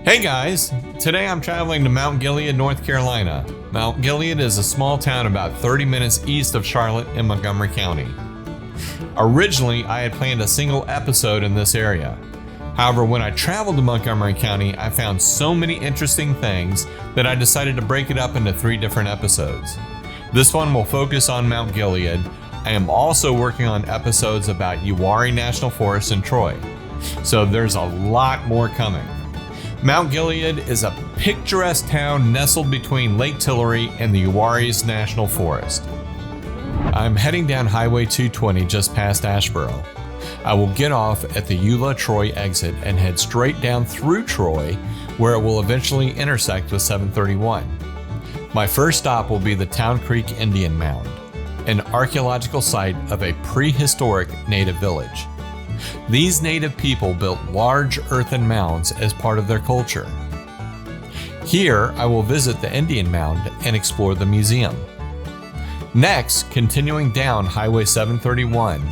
Hey guys, today I'm traveling to Mount Gilead, North Carolina. Mount Gilead is a small town about 30 minutes east of Charlotte in Montgomery County. Originally, I had planned a single episode in this area. However, when I traveled to Montgomery County, I found so many interesting things that I decided to break it up into 3 different episodes. This one will focus on Mount Gilead. I am also working on episodes about Uwharrie National Forest in Troy. So there's a lot more coming. Mount Gilead is a picturesque town nestled between Lake Tillery and the Uwharrie National Forest. I'm heading down Highway 220 just past Asheboro. I will get off at the Eula-Troy exit and head straight down through Troy, where it will eventually intersect with 731. My first stop will be the Town Creek Indian Mound, an archaeological site of a prehistoric native village. These native people built large earthen mounds as part of their culture. Here, I will visit the Indian Mound and explore the museum. Next, continuing down Highway 731,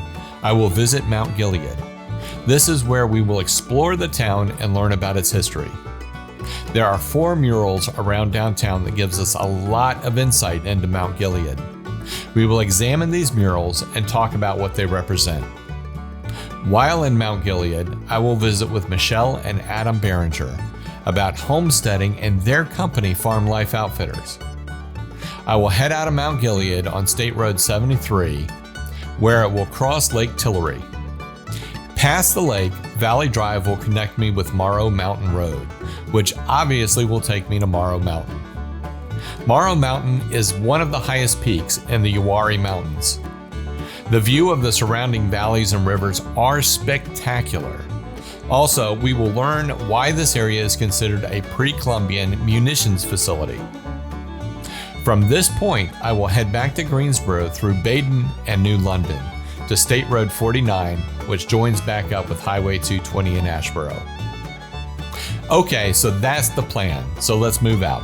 I will visit Mount Gilead. This is where we will explore the town and learn about its history. There are 4 murals around downtown that gives us a lot of insight into Mount Gilead. We will examine these murals and talk about what they represent. While in Mount Gilead, I will visit with Michelle and Adam Barringer about homesteading and their company Farm Life Outfitters. I will head out of Mount Gilead on State Road 73, where it will cross Lake Tillery. Past the lake, Valley Drive will connect me with Morrow Mountain Road, which obviously will take me to Morrow Mountain. Morrow Mountain is one of the highest peaks in the Uwharrie Mountains. The view of the surrounding valleys and rivers are spectacular. Also, we will learn why this area is considered a pre-Columbian munitions facility. From this point, I will head back to Greensboro through Baden and New London to State Road 49, which joins back up with Highway 220 in Asheboro. Okay, so that's the plan. So let's move out.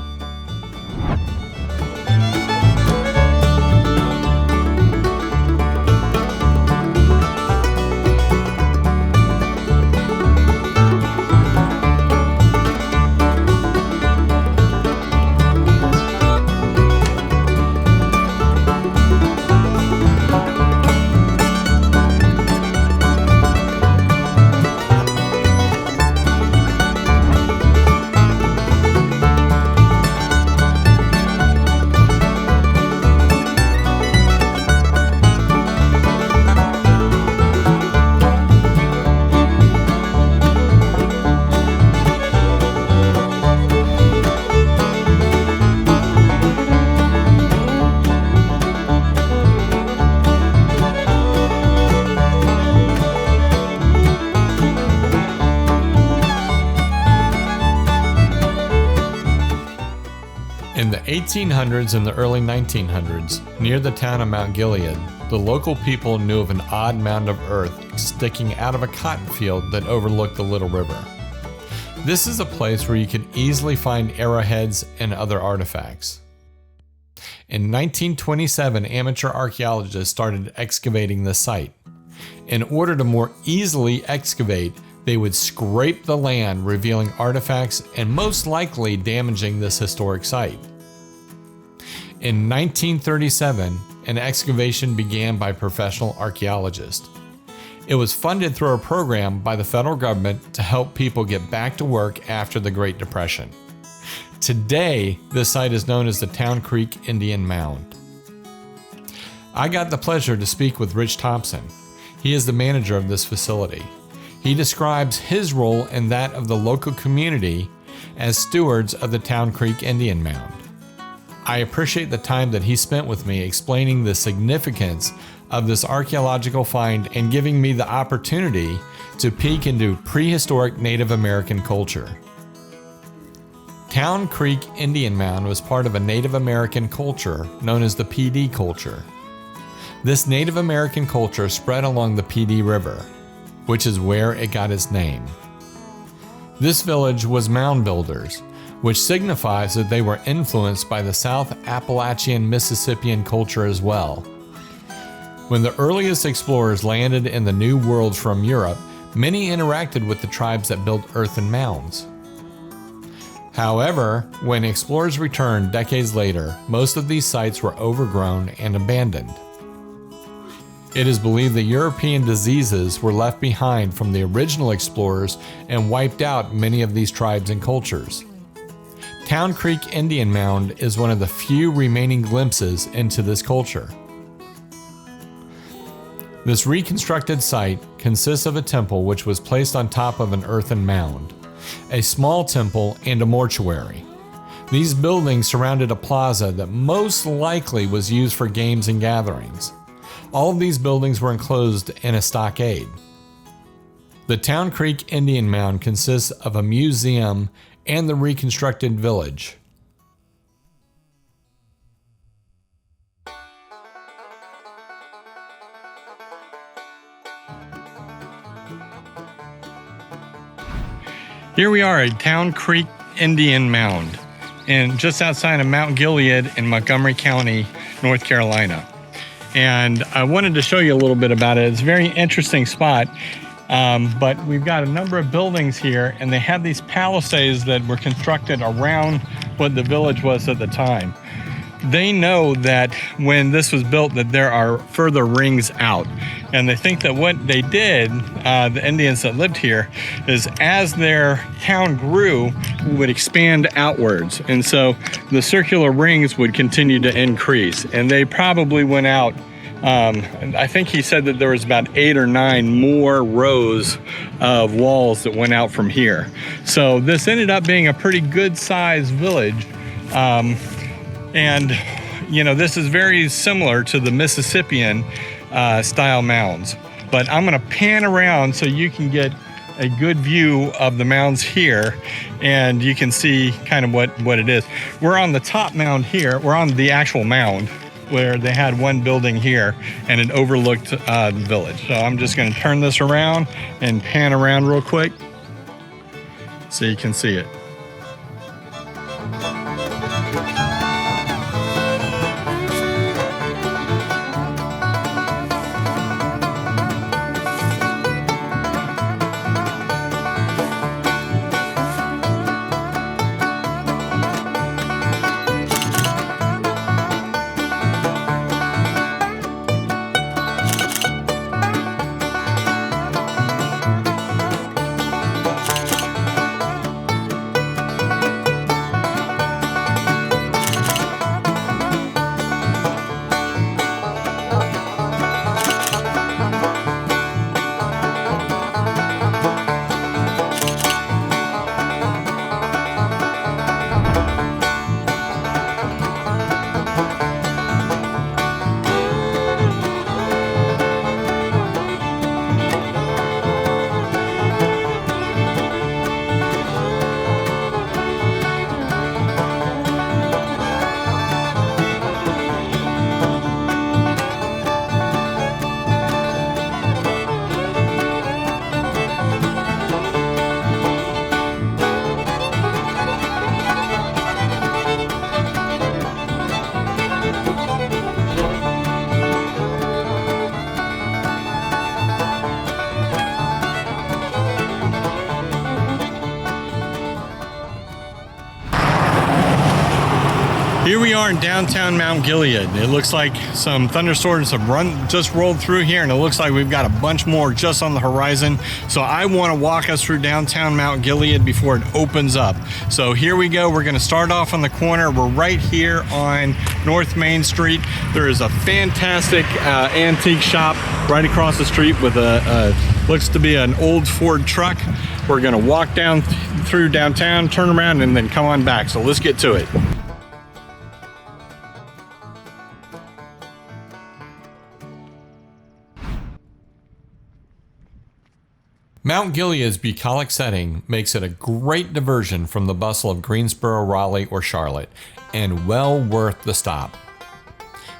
In the 1800s and the early 1900s, near the town of Mount Gilead, the local people knew of an odd mound of earth sticking out of a cotton field that overlooked the Little River. This is a place where you can easily find arrowheads and other artifacts. In 1927, amateur archaeologists started excavating the site. In order to more easily excavate, they would scrape the land, revealing artifacts and most likely damaging this historic site. In 1937, an excavation began by professional archaeologists. It was funded through a program by the federal government to help people get back to work after the Great Depression. Today, this site is known as the Town Creek Indian Mound. I got the pleasure to speak with Rich Thompson. He is the manager of this facility. He describes his role and that of the local community as stewards of the Town Creek Indian Mound. I appreciate the time that he spent with me explaining the significance of this archaeological find and giving me the opportunity to peek into prehistoric Native American culture. Town Creek Indian Mound was part of a Native American culture known as the PeeDee culture. This Native American culture spread along the PeeDee River, which is where it got its name. This village was mound builders, which signifies that they were influenced by the South Appalachian Mississippian culture as well. When the earliest explorers landed in the New World from Europe, many interacted with the tribes that built earthen mounds. However, when explorers returned decades later, most of these sites were overgrown and abandoned. It is believed that European diseases were left behind from the original explorers and wiped out many of these tribes and cultures. Town Creek Indian Mound is one of the few remaining glimpses into this culture. This reconstructed site consists of a temple which was placed on top of an earthen mound, a small temple, and a mortuary. These buildings surrounded a plaza that most likely was used for games and gatherings. All of these buildings were enclosed in a stockade. The Town Creek Indian Mound consists of a museum and the reconstructed village. Here we are at Town Creek Indian Mound, and just outside of Mount Gilead in Montgomery County, North Carolina. And I wanted to show you a little bit about it. It's a very interesting spot, but we've got a number of buildings here, and they have these palisades that were constructed around what the village was at the time. They know that when this was built that there are further rings out, and they think that what they did, the Indians that lived here, is as their town grew, would expand outwards, and so the circular rings would continue to increase, and they probably went out. I think he said that there was about 8 or 9 more rows of walls that went out from here. So this ended up being a pretty good sized village. And, you know, this is very similar to the Mississippian style mounds. But I'm going to pan around so you can get a good view of the mounds here, and you can see kind of what it is. We're on the top mound here. We're on the actual mound where they had one building here, and it overlooked the village. So I'm just going to turn this around and pan around real quick so you can see it. Here we are in downtown Mount Gilead. It looks like some thunderstorms have just rolled through here, and it looks like we've got a bunch more just on the horizon. So I want to walk us through downtown Mount Gilead before it opens up. So here we go. We're going to start off on the corner. We're right here on North Main Street. There is a fantastic antique shop right across the street with looks to be an old Ford truck. We're going to walk down through downtown, turn around, and then come on back. So let's get to it. Mount Gilead's bucolic setting makes it a great diversion from the bustle of Greensboro, Raleigh, or Charlotte, and well worth the stop.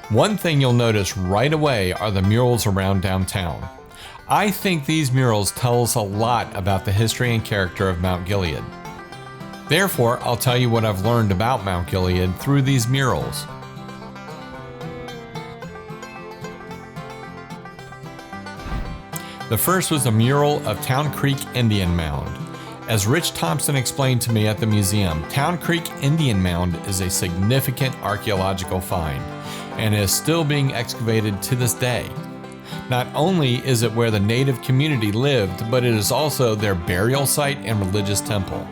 One thing you'll notice right away are the murals around downtown. I think these murals tell us a lot about the history and character of Mount Gilead. Therefore, I'll tell you what I've learned about Mount Gilead through these murals. The first was a mural of Town Creek Indian Mound. As Rich Thompson explained to me at the museum, Town Creek Indian Mound is a significant archaeological find and is still being excavated to this day. Not only is it where the native community lived, but it is also their burial site and religious temple.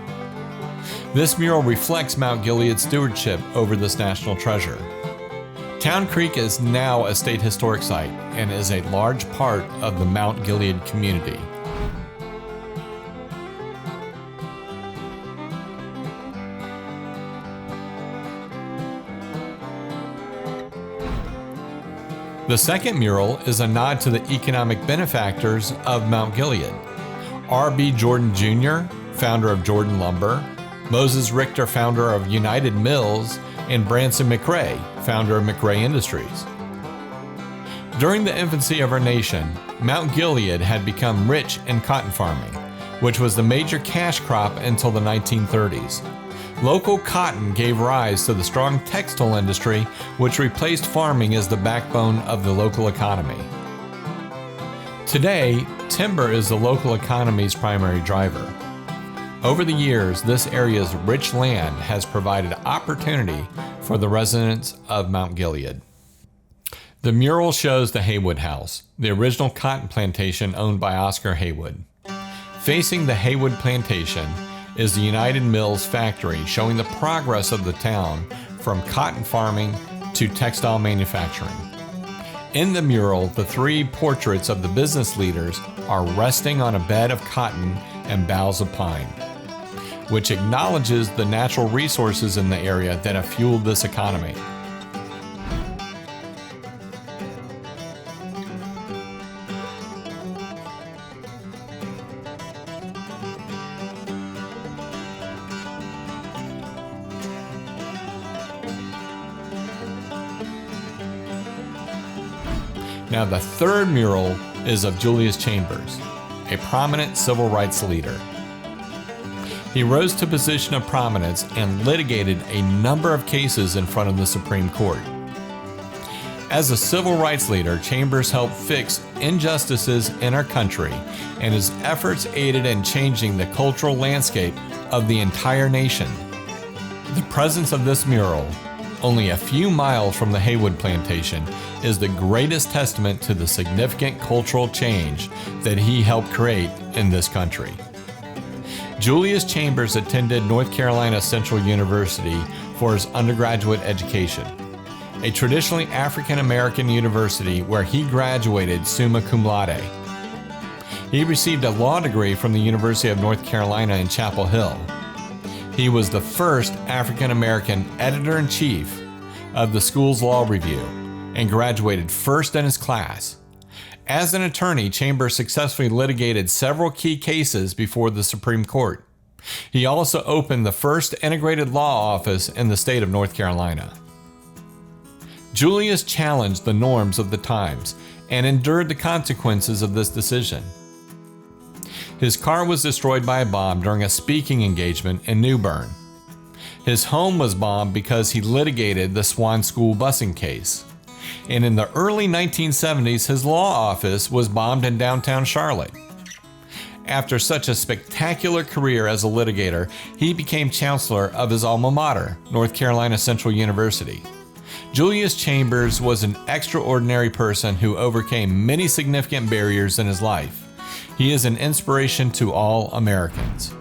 This mural reflects Mount Gilead's stewardship over this national treasure. Town Creek is now a state historic site and is a large part of the Mount Gilead community. The second mural is a nod to the economic benefactors of Mount Gilead. R.B. Jordan Jr., founder of Jordan Lumber, Moses Richter, founder of United Mills, and Branson McRae, founder of McRae Industries. During the infancy of our nation, Mount Gilead had become rich in cotton farming, which was the major cash crop until the 1930s. Local cotton gave rise to the strong textile industry, which replaced farming as the backbone of the local economy. Today, timber is the local economy's primary driver. Over the years, this area's rich land has provided opportunity for the residents of Mount Gilead. The mural shows the Haywood House, the original cotton plantation owned by Oscar Haywood. Facing the Haywood plantation is the United Mills factory, showing the progress of the town from cotton farming to textile manufacturing. In the mural, the three portraits of the business leaders are resting on a bed of cotton and boughs of pine, which acknowledges the natural resources in the area that have fueled this economy. Now, the third mural is of Julius Chambers, a prominent civil rights leader. He rose to a position of prominence and litigated a number of cases in front of the Supreme Court. As a civil rights leader, Chambers helped fix injustices in our country, and his efforts aided in changing the cultural landscape of the entire nation. The presence of this mural, only a few miles from the Haywood plantation, is the greatest testament to the significant cultural change that he helped create in this country. Julius Chambers attended North Carolina Central University for his undergraduate education, a traditionally African American university where he graduated summa cum laude. He received a law degree from the University of North Carolina in Chapel Hill. He was the first African American editor-in-chief of the school's law review and graduated first in his class. As an attorney, Chambers successfully litigated several key cases before the Supreme Court. He also opened the first integrated law office in the state of North Carolina. Julius challenged the norms of the times and endured the consequences of this decision. His car was destroyed by a bomb during a speaking engagement in New Bern. His home was bombed because he litigated the Swan School busing case. And in the early 1970s, his law office was bombed in downtown Charlotte. After such a spectacular career as a litigator, he became chancellor of his alma mater, North Carolina Central University. Julius Chambers was an extraordinary person who overcame many significant barriers in his life. He is an inspiration to all Americans.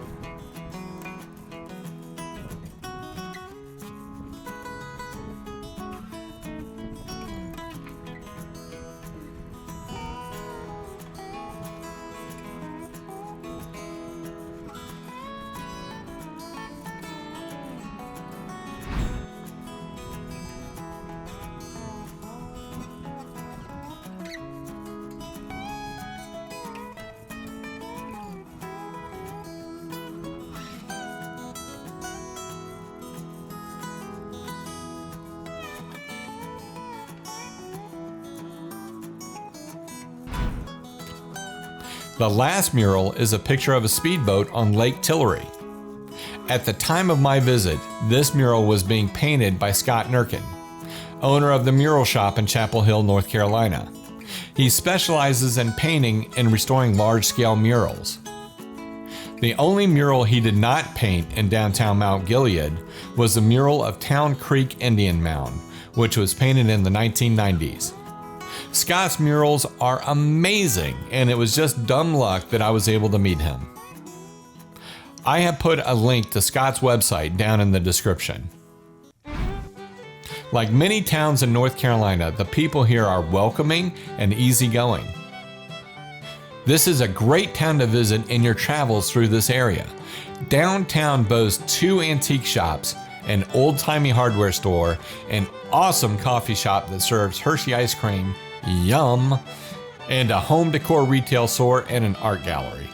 The last mural is a picture of a speedboat on Lake Tillery. At the time of my visit, this mural was being painted by Scott Nurkin, owner of the mural shop in Chapel Hill, North Carolina. He specializes in painting and restoring large-scale murals. The only mural he did not paint in downtown Mount Gilead was the mural of Town Creek Indian Mound, which was painted in the 1990s. Scott's murals are amazing, and it was just dumb luck that I was able to meet him. I have put a link to Scott's website down in the description. Like many towns in North Carolina, the people here are welcoming and easygoing. This is a great town to visit in your travels through this area. Downtown boasts 2 antique shops, an old-timey hardware store, an awesome coffee shop that serves Hershey ice cream, yum, and a home decor retail store and an art gallery.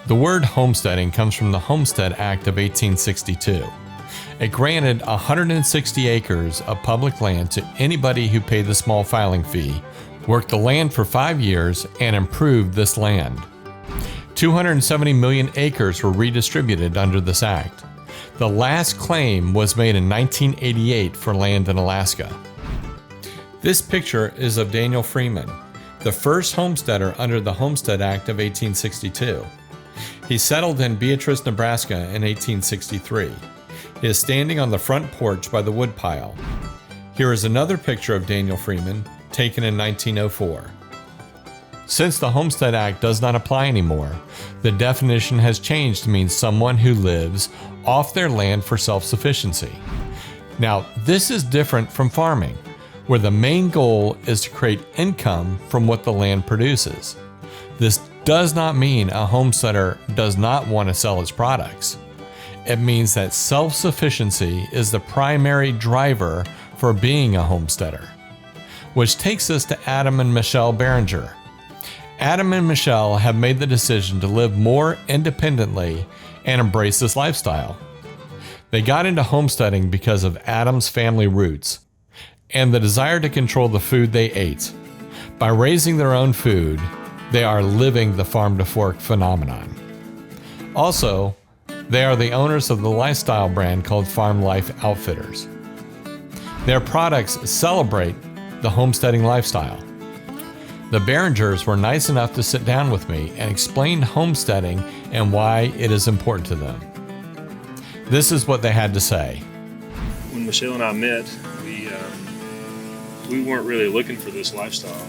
The word homesteading comes from the Homestead Act of 1862. It granted 160 acres of public land to anybody who paid the small filing fee, worked the land for 5 years, and improved this land. 270 million acres were redistributed under this act. The last claim was made in 1988 for land in Alaska. This picture is of Daniel Freeman, the first homesteader under the Homestead Act of 1862. He settled in Beatrice, Nebraska in 1863. He is standing on the front porch by the woodpile. Here is another picture of Daniel Freeman, taken in 1904. Since the Homestead Act does not apply anymore, the definition has changed to mean someone who lives off their land for self-sufficiency. Now, this is different from farming, where the main goal is to create income from what the land produces. This does not mean a homesteader does not want to sell his products. It means that self-sufficiency is the primary driver for being a homesteader. Which takes us to Adam and Michelle Barringer. Adam and Michelle have made the decision to live more independently and embrace this lifestyle. They got into homesteading because of Adam's family roots and the desire to control the food they ate. By raising their own food, they are living the farm-to-fork phenomenon. Also, they are the owners of the lifestyle brand called Farm Life Outfitters. Their products celebrate the homesteading lifestyle. The Barringers were nice enough to sit down with me and explain homesteading and why it is important to them. This is what they had to say. When Michelle and I met, we weren't really looking for this lifestyle.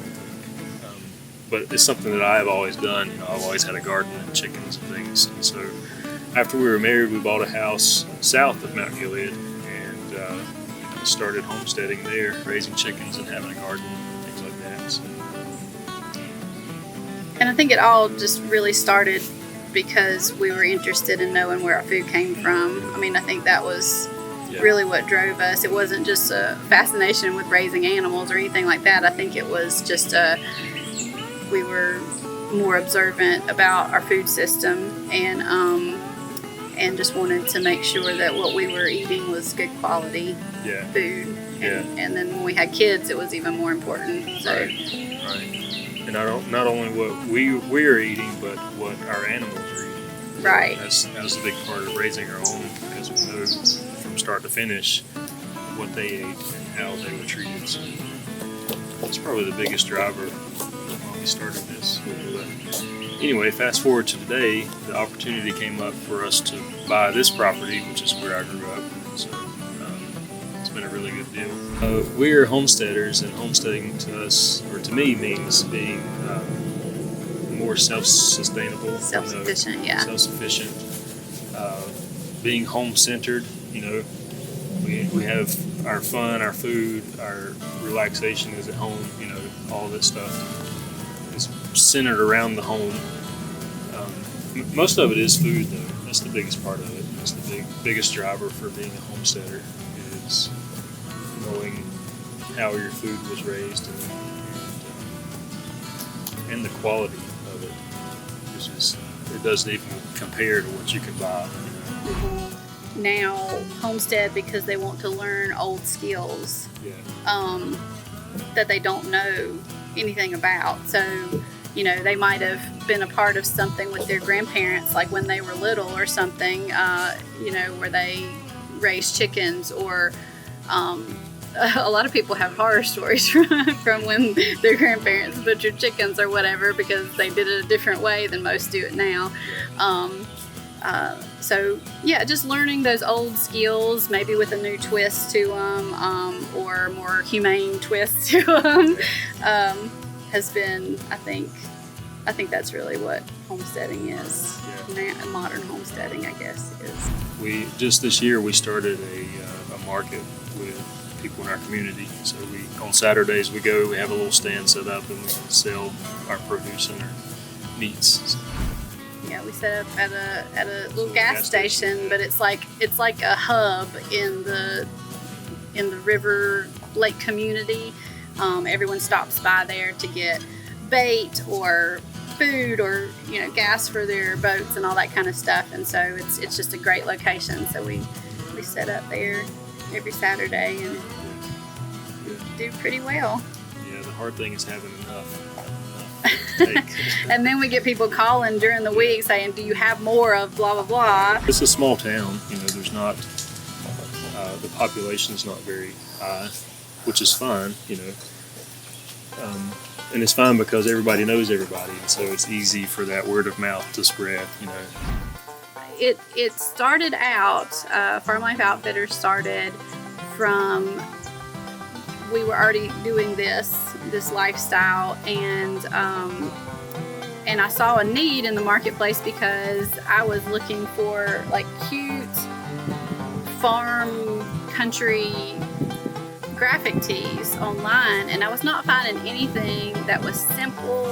But it's something that I have always done. You know, I've always had a garden and chickens and things. And so after we were married, we bought a house south of Mount Gilead and started homesteading there, raising chickens and having a garden and things like that. So. And I think it all just really started because we were interested in knowing where our food came from. I mean, I think that was really what drove us. It wasn't just a fascination with raising animals or anything like that. I think it was just we were more observant about our food system and just wanted to make sure that what we were eating was good quality food. And then when we had kids, it was even more important. So. Right. And not only what we're eating, but what our animals are eating. Right. That was a big part of raising our own, because we know from start to finish what they ate and how they were treated. So that's probably the biggest driver when we started this. But anyway, fast forward to today, the opportunity came up for us to buy this property, which is where I grew up. So it's been a really good deal. We're homesteaders, and homesteading to us, or to me, means being more self-sustainable, Self-sufficient, yeah. Self-sufficient, being home-centered. We have our fun, our food, our relaxation is at home. All that stuff is centered around the home. Most of it is food, though. That's the biggest part of it. That's the biggest driver for being a homesteader, is knowing how your food was raised and the quality of it, which is, it doesn't even compare to what you can buy. Now, homestead because they want to learn old skills that they don't know anything about. So, they might have been a part of something with their grandparents, like when they were little or something, where they raised chickens, or a lot of people have horror stories from when their grandparents butchered chickens or whatever, because they did it a different way than most do it now. So just learning those old skills, maybe with a new twist to them, or a more humane twist to them, has been, I think that's really what homesteading is. Now, modern homesteading, I guess, is. Just this year we started a market with people in our community. So on Saturdays we have a little stand set up, and we sell our produce and our meats. Yeah, we set up at a little gas station, but it's like a hub in the river lake community. Everyone stops by there to get bait or food or gas for their boats and all that kind of stuff, and so it's just a great location. So we set up there every Saturday and do pretty well. Yeah, the hard thing is having enough. And then we get people calling during the week saying, do you have more of blah blah blah. It's a small town, there's not the population's not very high, which is fine, and it's fine because everybody knows everybody, and so it's easy for that word of mouth to spread. It started out, Farm Life Outfitters started from, we were already doing this lifestyle, and I saw a need in the marketplace because I was looking for like cute farm country graphic tees online, and I was not finding anything that was simple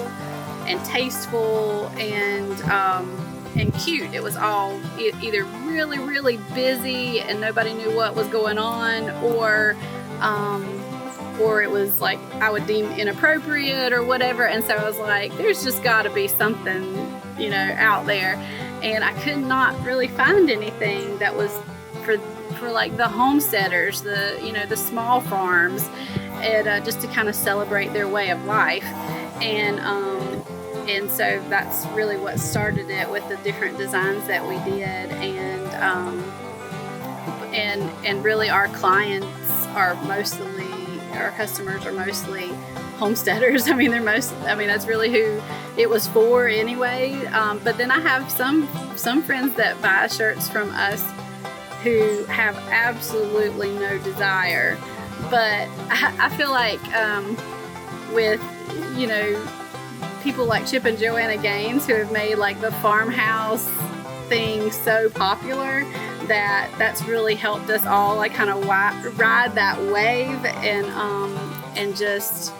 and tasteful and cute. It was all either really, really busy and nobody knew what was going on, or it was like I would deem inappropriate or whatever. And so I was like, there's just got to be something, out there. And I could not really find anything that was for like the homesteaders, the small farms, and just to kind of celebrate their way of life. And so that's really what started it, with the different designs that we did, and really our clients are mostly, our customers are mostly homesteaders. That's really who it was for anyway. But then I have some friends that buy shirts from us who have absolutely no desire. But I feel like with, people like Chip and Joanna Gaines, who have made like the farmhouse thing so popular, that's really helped us all like kind of ride that wave and just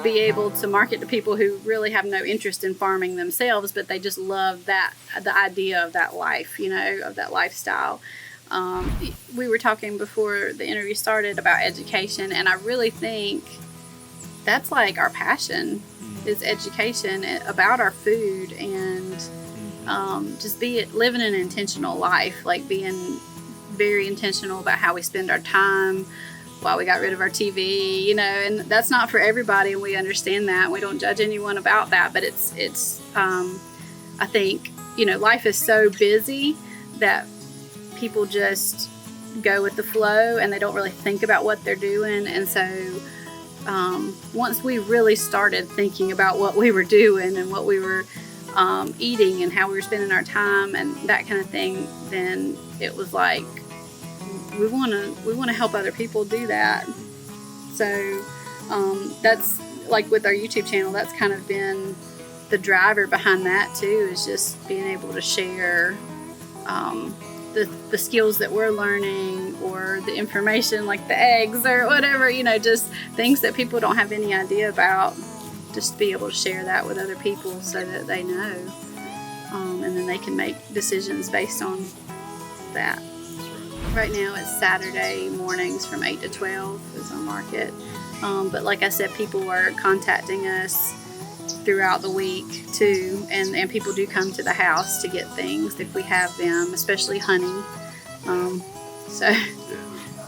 be able to market to people who really have no interest in farming themselves, but they just love the idea of that life, of that lifestyle. We were talking before the interview started about education, and I really think that's like our passion, is education about our food, and just living an intentional life, like being very intentional about how we spend our time, why we got rid of our TV, and that's not for everybody, and we understand that. We don't judge anyone about that, but it's I think, life is so busy that people just go with the flow and they don't really think about what they're doing. And so once we really started thinking about what we were doing and what we were eating and how we were spending our time and that kind of thing, then it was like we want to help other people do that. So that's like with our YouTube channel, that's kind of been the driver behind that too, is just being able to share the skills that we're learning, or the information like the eggs or whatever, just things that people don't have any idea about, just be able to share that with other people so that they know, and then they can make decisions based on that. Right now it's Saturday mornings from 8 to 12 is our market, but like I said, people are contacting us throughout the week too, and people do come to the house to get things if we have them, especially honey,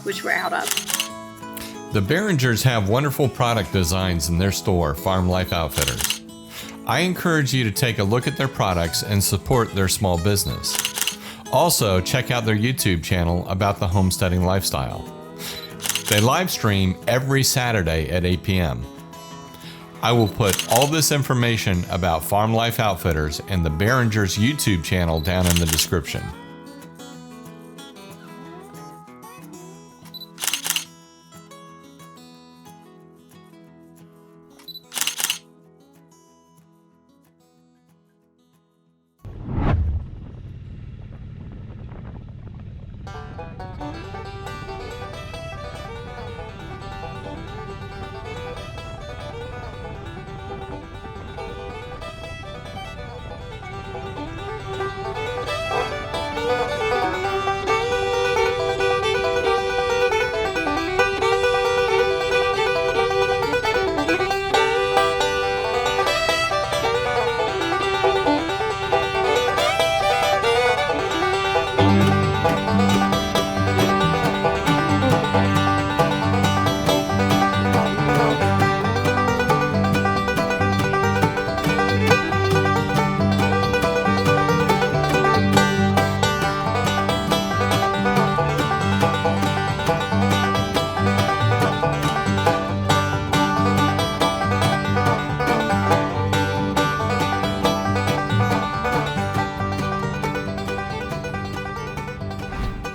which we're out of. The Barringers have wonderful product designs in their store, Farm Life Outfitters. I encourage you to take a look at their products and support their small business. Also, check out their YouTube channel about the homesteading lifestyle. They live stream every Saturday at 8 p.m. I will put all this information about Farm Life Outfitters and the Barringers YouTube channel down in the description.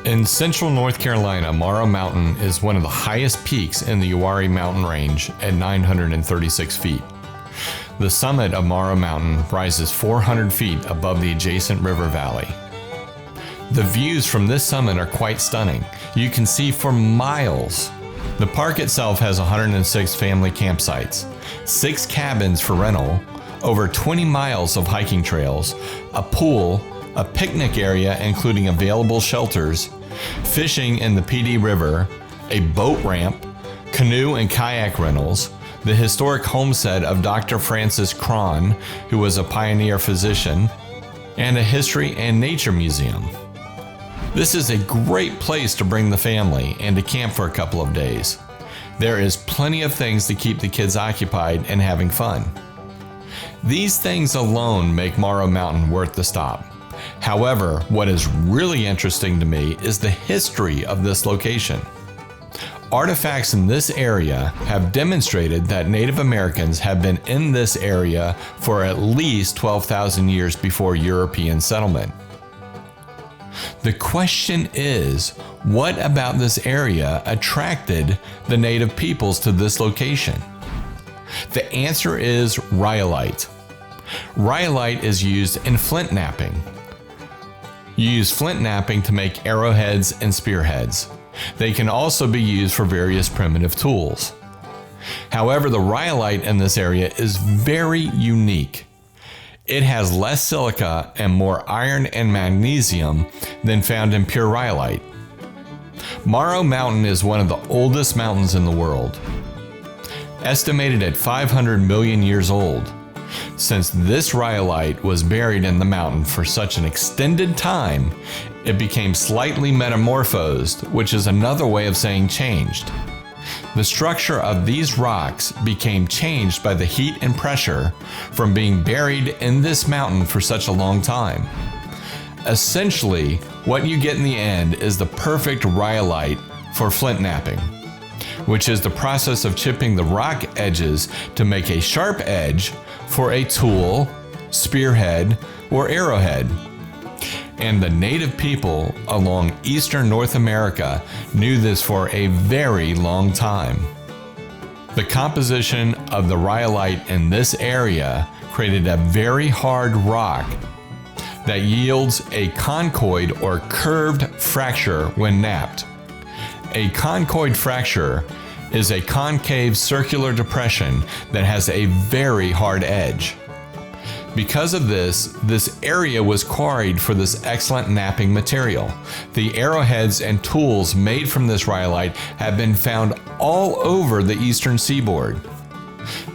In central North Carolina, Morrow Mountain is one of the highest peaks in the Uwharrie Mountain Range at 936 feet. The summit of Morrow Mountain rises 400 feet above the adjacent river valley. The views from this summit are quite stunning. You can see for miles. The park itself has 106 family campsites, 6 cabins for rental, over 20 miles of hiking trails, a pool, a picnic area including available shelters, fishing in the PeeDee River, a boat ramp, canoe and kayak rentals, the historic homestead of Dr. Francis Cron, who was a pioneer physician, and a history and nature museum. This is a great place to bring the family and to camp for a couple of days. There is plenty of things to keep the kids occupied and having fun. These things alone make Morrow Mountain worth the stop. However, what is really interesting to me is the history of this location. Artifacts in this area have demonstrated that Native Americans have been in this area for at least 12,000 years before European settlement. The question is, what about this area attracted the native peoples to this location? The answer is rhyolite. Rhyolite is used in flint knapping. You use flint knapping to make arrowheads and spearheads. They can also be used for various primitive tools. However, the rhyolite in this area is very unique. It has less silica and more iron and magnesium than found in pure rhyolite. Morrow Mountain is one of the oldest mountains in the world, estimated at 500 million years old. Since this rhyolite was buried in the mountain for such an extended time, it became slightly metamorphosed, which is another way of saying changed. The structure of these rocks became changed by the heat and pressure from being buried in this mountain for such a long time. Essentially, what you get in the end is the perfect rhyolite for flint knapping, which is the process of chipping the rock edges to make a sharp edge for a tool, spearhead, or arrowhead. and the native people along eastern North America knew this for a very long time. The composition of the rhyolite in this area created a very hard rock that yields a conchoid or curved fracture when knapped. A conchoid fracture is a concave circular depression that has a very hard edge. Because of this area was quarried for this excellent knapping material. The arrowheads and tools made from this rhyolite have been found all over the eastern seaboard.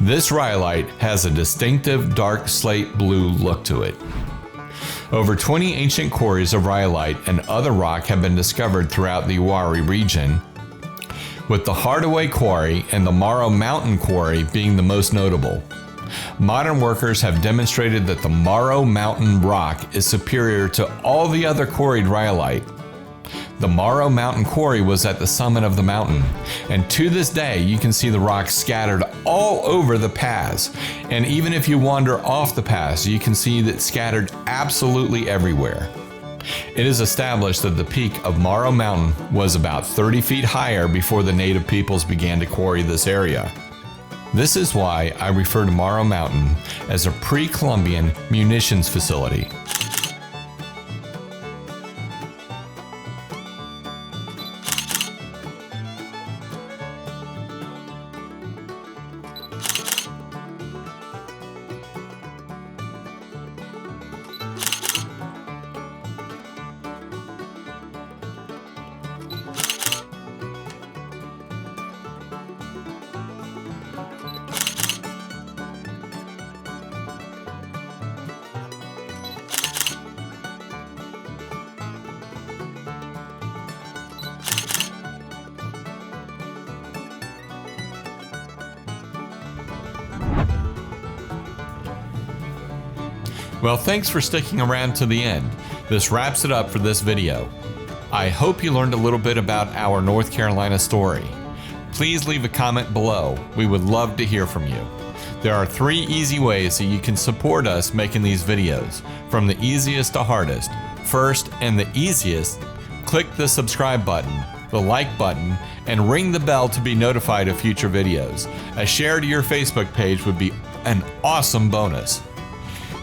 This rhyolite has a distinctive dark slate blue look to it. Over 20 ancient quarries of rhyolite and other rock have been discovered throughout the Uwharrie region, with the Hardaway Quarry and the Morrow Mountain Quarry being the most notable. Modern workers have demonstrated that the Morrow Mountain rock is superior to all the other quarried rhyolite. The Morrow Mountain Quarry was at the summit of the mountain, and to this day you can see the rocks scattered all over the pass, and even if you wander off the pass you can see that scattered absolutely everywhere. It is established that the peak of Morrow Mountain was about 30 feet higher before the native peoples began to quarry this area. This is why I refer to Morrow Mountain as a pre-Columbian munitions facility. Well, thanks for sticking around to the end. This wraps it up for this video. I hope you learned a little bit about our North Carolina story. Please leave a comment below. We would love to hear from you. There are 3 easy ways that you can support us making these videos, from the easiest to hardest. First, and the easiest, click the subscribe button, the like button, and ring the bell to be notified of future videos. A share to your Facebook page would be an awesome bonus.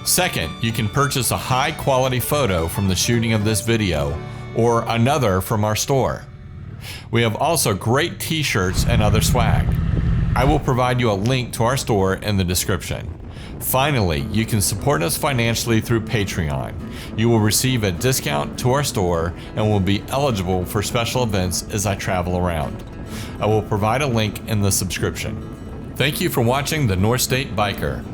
Second, you can purchase a high-quality photo from the shooting of this video or another from our store. We have also great t-shirts and other swag. I will provide you a link to our store in the description. Finally, you can support us financially through Patreon. You will receive a discount to our store and will be eligible for special events as I travel around. I will provide a link in the subscription. Thank you for watching the North State Biker.